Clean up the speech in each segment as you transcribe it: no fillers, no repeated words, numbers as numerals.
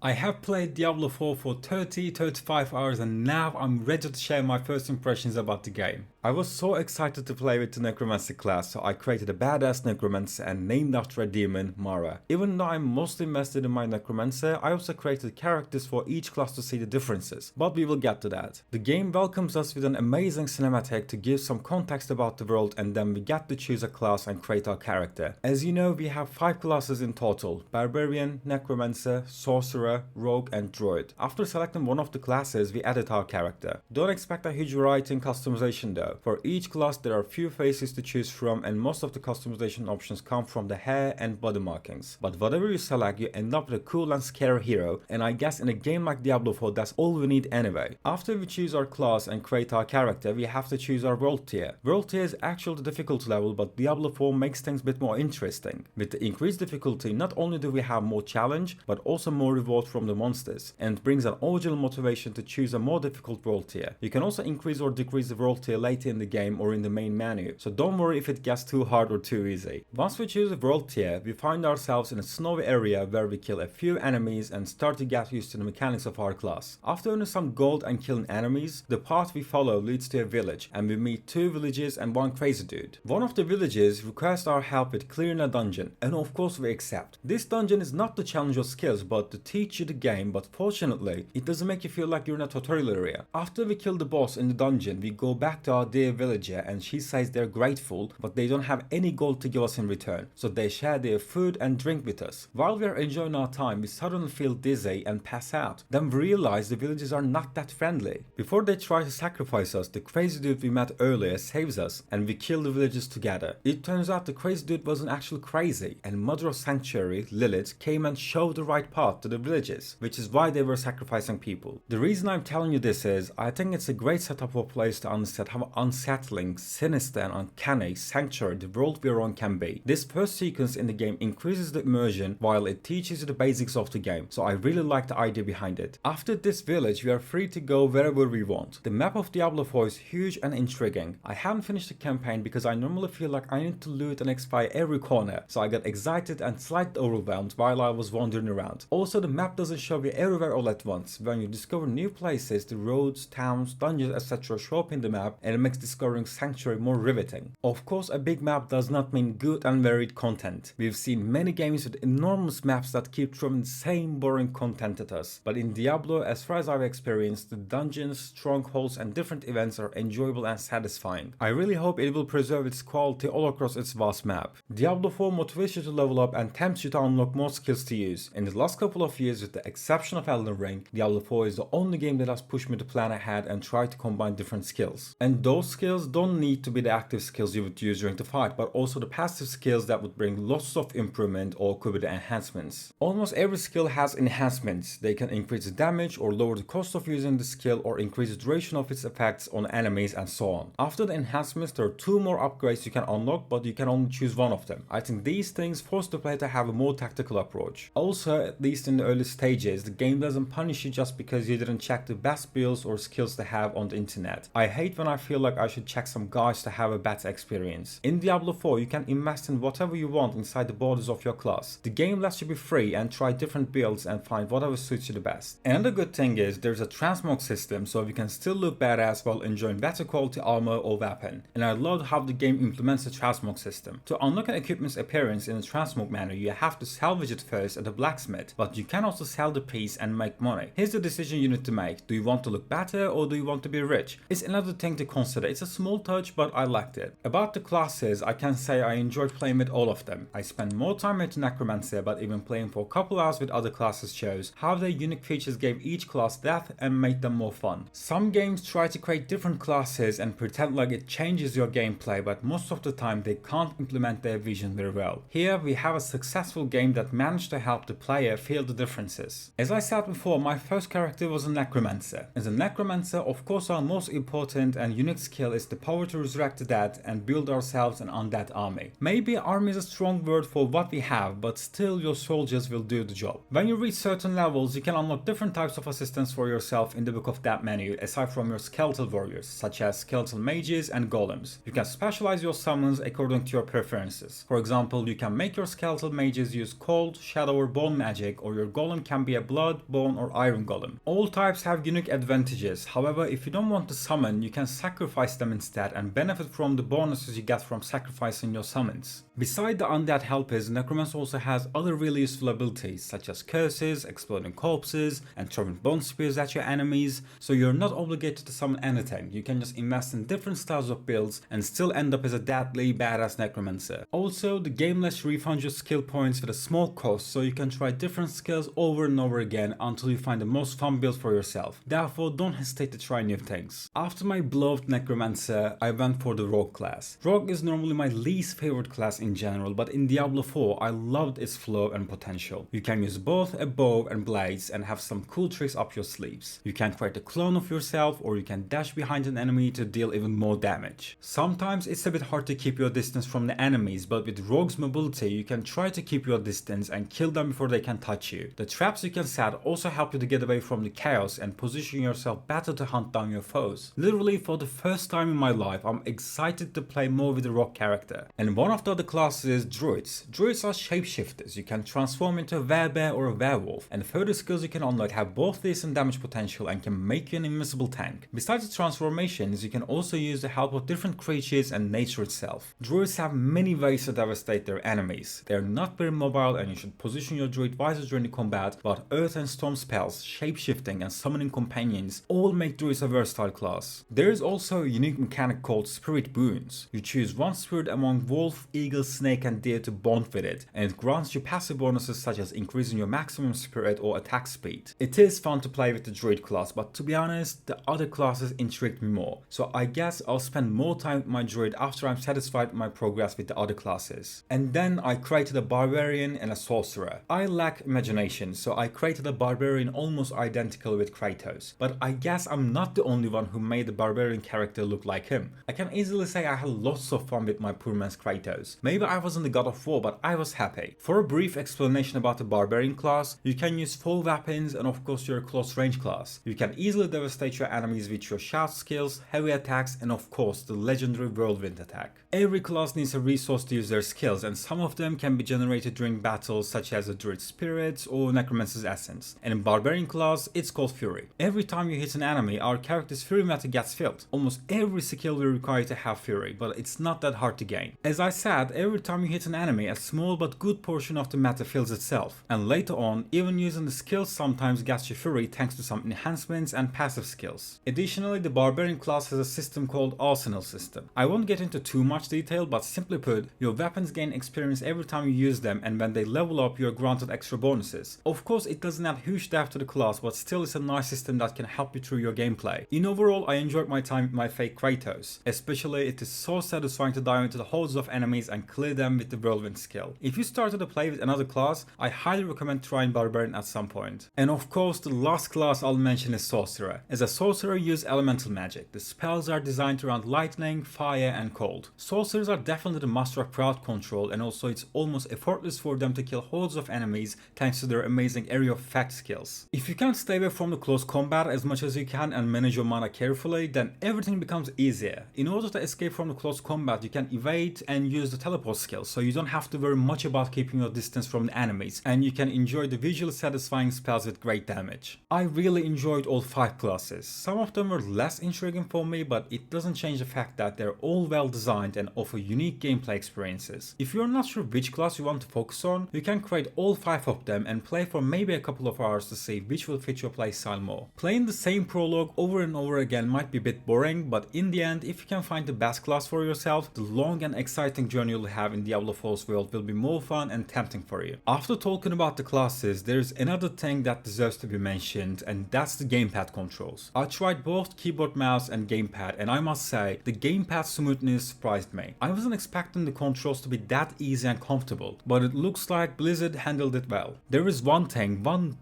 I have played Diablo 4 for 30-35 hours and now I'm ready to share my first impressions about the game. I was so excited to play with the Necromancer class, so I created a badass Necromancer and named after a demon, Mara. Even though I'm mostly invested in my Necromancer, I also created characters for each class to see the differences, but we will get to that. The game welcomes us with an amazing cinematic to give some context about the world, and then we get to choose a class and create our character. As you know, we have 5 classes in total: Barbarian, Necromancer, Sorcerer, Rogue and Druid. After selecting one of the classes, we edit our character. Don't expect a huge variety in customization though. For each class there are few faces to choose from and most of the customization options come from the hair and body markings. But whatever you select, you end up with a cool and scary hero, and I guess in a game like Diablo 4 that's all we need anyway. After we choose our class and create our character, we have to choose our world tier. World tier is actually the difficulty level, but Diablo 4 makes things a bit more interesting. With the increased difficulty, not only do we have more challenge, but also more reward from the monsters, and brings an original motivation to choose a more difficult world tier. You can also increase or decrease the world tier later in the game or in the main menu, so don't worry if it gets too hard or too easy. Once we choose a world tier, we find ourselves in a snowy area where we kill a few enemies and start to get used to the mechanics of our class. After earning some gold and killing enemies, the path we follow leads to a village, and we meet 2 villages and 1 crazy dude. One of the villages requests our help with clearing a dungeon, and of course we accept. This dungeon is not to challenge your skills but to teach you the game, but fortunately it doesn't make you feel like you're in a tutorial area. After we kill the boss in the dungeon, we go back to our dear villager and she says they're grateful but they don't have any gold to give us in return, so they share their food and drink with us. While we are enjoying our time, we suddenly feel dizzy and pass out. Then we realize the villagers are not that friendly. Before they try to sacrifice us, the crazy dude we met earlier saves us and we kill the villagers together. It turns out the crazy dude wasn't actually crazy, and Mother of Sanctuary, Lilith, came and showed the right path to the villagers, which is why they were sacrificing people. The reason I'm telling you this is, I think it's a great setup for players to understand how unsettling, sinister and uncanny Sanctuary, the world we're on, can be. This first sequence in the game increases the immersion while it teaches you the basics of the game, so I really like the idea behind it. After this village, we are free to go wherever we want. The map of Diablo 4 is huge and intriguing. I haven't finished the campaign because I normally feel like I need to loot and expire every corner, so I got excited and slightly overwhelmed while I was wandering around. Also, the map doesn't show you everywhere all at once. When you discover new places, the roads, towns, dungeons, etc. show up in the map, and it makes discovering Sanctuary more riveting. Of course, a big map does not mean good and varied content. We've seen many games with enormous maps that keep throwing the same boring content at us, but in Diablo, as far as I've experienced, the dungeons, strongholds and different events are enjoyable and satisfying. I really hope it will preserve its quality all across its vast map. Diablo 4 motivates you to level up and tempts you to unlock more skills to use. In the last couple of years, with the exception of Elden Ring, Diablo 4 is the only game that has pushed me to plan ahead and try to combine different skills. And those skills don't need to be the active skills you would use during the fight, but also the passive skills that would bring lots of improvement or could be the enhancements. Almost every skill has enhancements. They can increase the damage or lower the cost of using the skill or increase the duration of its effects on enemies and so on. After the enhancements, there are 2 more upgrades you can unlock, but you can only choose one of them. I think these things force the player to have a more tactical approach. Also, at least in the early stages, the game doesn't punish you just because you didn't check the best builds or skills to have on the internet. I hate when I feel like I should check some guides to have a better experience. In Diablo 4, you can invest in whatever you want inside the borders of your class. The game lets you be free and try different builds and find whatever suits you the best. Another good thing is there's a Transmog System, so you can still look badass while enjoying better quality armor or weapon. And I love how the game implements the Transmog System. To unlock an equipment's appearance in the Transmog menu, you have to salvage it first at a blacksmith, but you can also sell the piece and make money. Here's the decision you need to make. Do you want to look better or do you want to be rich? It's another thing to consider. It's a small touch, but I liked it. About the classes, I can say I enjoyed playing with all of them. I spent more time with Necromancer, but even playing for a couple hours with other classes shows how their unique features gave each class depth and made them more fun. Some games try to create different classes and pretend like it changes your gameplay, but most of the time they can't implement their vision very well. Here we have a successful game that managed to help the player feel the differences. As I said before, my first character was a Necromancer. As a Necromancer, of course our most important and unique skill is the power to resurrect the dead and build ourselves an undead army. Maybe army is a strong word for what we have, but still your soldiers will do the job. When you reach certain levels, you can unlock different types of assistance for yourself in the Book of Dead menu, aside from your skeletal warriors, such as skeletal mages and golems. You can specialize your summons according to your preferences. For example, you can make your skeletal mages use cold, shadow or bone magic, or your golem golem can be a blood, bone or iron golem. All types have unique advantages, however if you don't want to summon, you can sacrifice them instead and benefit from the bonuses you get from sacrificing your summons. Beside the undead helpers, Necromancer also has other really useful abilities such as curses, exploding corpses, and throwing bone spears at your enemies, so you're not obligated to summon anything. You can just invest in different styles of builds and still end up as a deadly badass Necromancer. Also, the game lets you refund your skill points with a small cost, so you can try different skills over and over again until you find the most fun build for yourself. Therefore, don't hesitate to try new things. After my beloved Necromancer, I went for the Rogue class. Rogue is normally my least favorite class in general, but in Diablo 4 I loved its flow and potential. You can use both a bow and blades and have some cool tricks up your sleeves. You can create a clone of yourself, or you can dash behind an enemy to deal even more damage. Sometimes it's a bit hard to keep your distance from the enemies, but with Rogue's mobility you can try to keep your distance and kill them before they can touch you. The traps you can set also help you to get away from the chaos and position yourself better to hunt down your foes. Literally for the first time in my life I'm excited to play more with the Rogue character. And one of the other classes is Druids. Druids are shapeshifters. You can transform into a werebear or a werewolf, and further skills you can unlock have both decent damage potential and can make you an invisible tank. Besides the transformations, you can also use the help of different creatures and nature itself. Druids have many ways to devastate their enemies. They are not very mobile and you should position your druid wisely during the combat, but earth and storm spells, shapeshifting and summoning companions all make druids a versatile class. There is also a unique mechanic called spirit boons. You choose one spirit among wolf, eagle, snake and deer to bond with it, and it grants you passive bonuses such as increasing your maximum spirit or attack speed. It is fun to play with the druid class, but to be honest, the other classes intrigued me more, so I guess I'll spend more time with my druid after I'm satisfied with my progress with the other classes. And then I created a barbarian and a sorcerer. I lack imagination, so I created a barbarian almost identical with Kratos, but I guess I'm not the only one who made the barbarian character look like him. I can easily say I had lots of fun with my poor man's Kratos. Maybe I wasn't the god of war, but I was happy. For a brief explanation about the barbarian class, you can use 4 weapons and of course your close range class. You can easily devastate your enemies with your shout skills, heavy attacks and of course the legendary whirlwind attack. Every class needs a resource to use their skills, and some of them can be generated during battles such as the druid spirits or necromancer's essence. And in barbarian class it's called fury. Every time you hit an enemy, our character's fury meter gets filled. Almost every skill will require you to have fury, but it's not that hard to gain. As I said, every time you hit an enemy, a small but good portion of the meta fills itself, and later on even using the skills sometimes gets you fury thanks to some enhancements and passive skills. Additionally, the barbarian class has a system called arsenal system. I won't get into too much detail, but simply put, your weapons gain experience every time you use them, and when they level up you are granted extra bonuses. Of course it doesn't add huge depth to the class, but still it's a nice system that can help you through your gameplay. In overall, I enjoyed my time with my fake Kratos, especially it is so satisfying to dive into the hordes of enemies and clear them with the whirlwind skill. If you started to play with another class, I highly recommend trying barbarian at some point. And of course the last class I'll mention is sorcerer. As a sorcerer, use elemental magic. The spells are designed around lightning, fire and cold. Sorcerers are definitely the master of crowd control, and also it's almost effortless for them to kill hordes of enemies thanks to their amazing area of effect skills. If you can stay away from the close combat as much as you can and manage your mana carefully, then everything becomes easier. In order to escape from the close combat, you can evade and use the teleport skill, so you don't have to worry much about keeping your distance from the enemies, and you can enjoy the visually satisfying spells with great damage. I really enjoyed all 5 classes. Some of them were less intriguing for me, but it doesn't change the fact that they're all well designed and offer unique gameplay experiences. If you're not sure which class you want to focus on, you can create all 5 of them and play for maybe a couple of hours to see which will fit your playstyle more. Playing the same prologue over and over again might be a bit boring, but in the end, if you can find the best class for yourself, the long and exciting journey you'll have in Diablo 4's world will be more fun and tempting for you. After talking about the classes, there's another thing that deserves to be mentioned, and that's the gamepad controls. I tried both keyboard, mouse and gamepad, and I must say, the gamepad smoothness surprised me. I wasn't expecting the controls to be that easy and comfortable, but it looks like Blizzard handled it well. There is one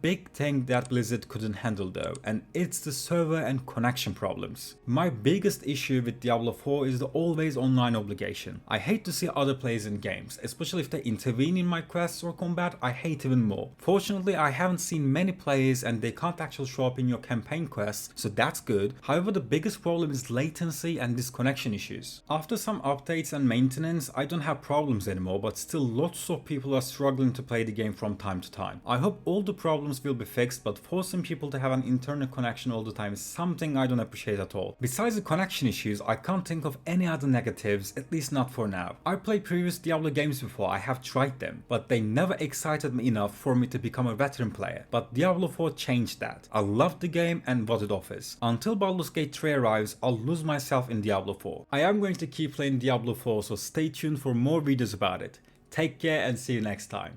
big thing that Blizzard couldn't handle though, and it's the server and connection problems. My biggest issue with Diablo 4 is the always online obligation. I hate to see other players in games, especially if they intervene in my quests or combat. I hate even more. Fortunately, I haven't seen many players and they can't actually show up in your campaign quests, so that's good. However, the biggest problem is latency and disconnection issues. After some updates and maintenance, I don't have problems anymore, but still lots of people are struggling to play the game from time to time. I hope all the problems will be fixed, but forcing people to have an internet connection all the time is something I don't appreciate at all. Besides the connection issues, I can't think of any other negatives, at least not for now. I played previous Diablo games before, I have tried them, but they never excited me enough for me to become a veteran player. But Diablo 4 changed that. I loved the game and what it offers. Until Baldur's Gate 3 arrives, I'll lose myself in Diablo 4. I am going to keep playing Diablo 4, so stay tuned for more videos about it. Take care and see you next time.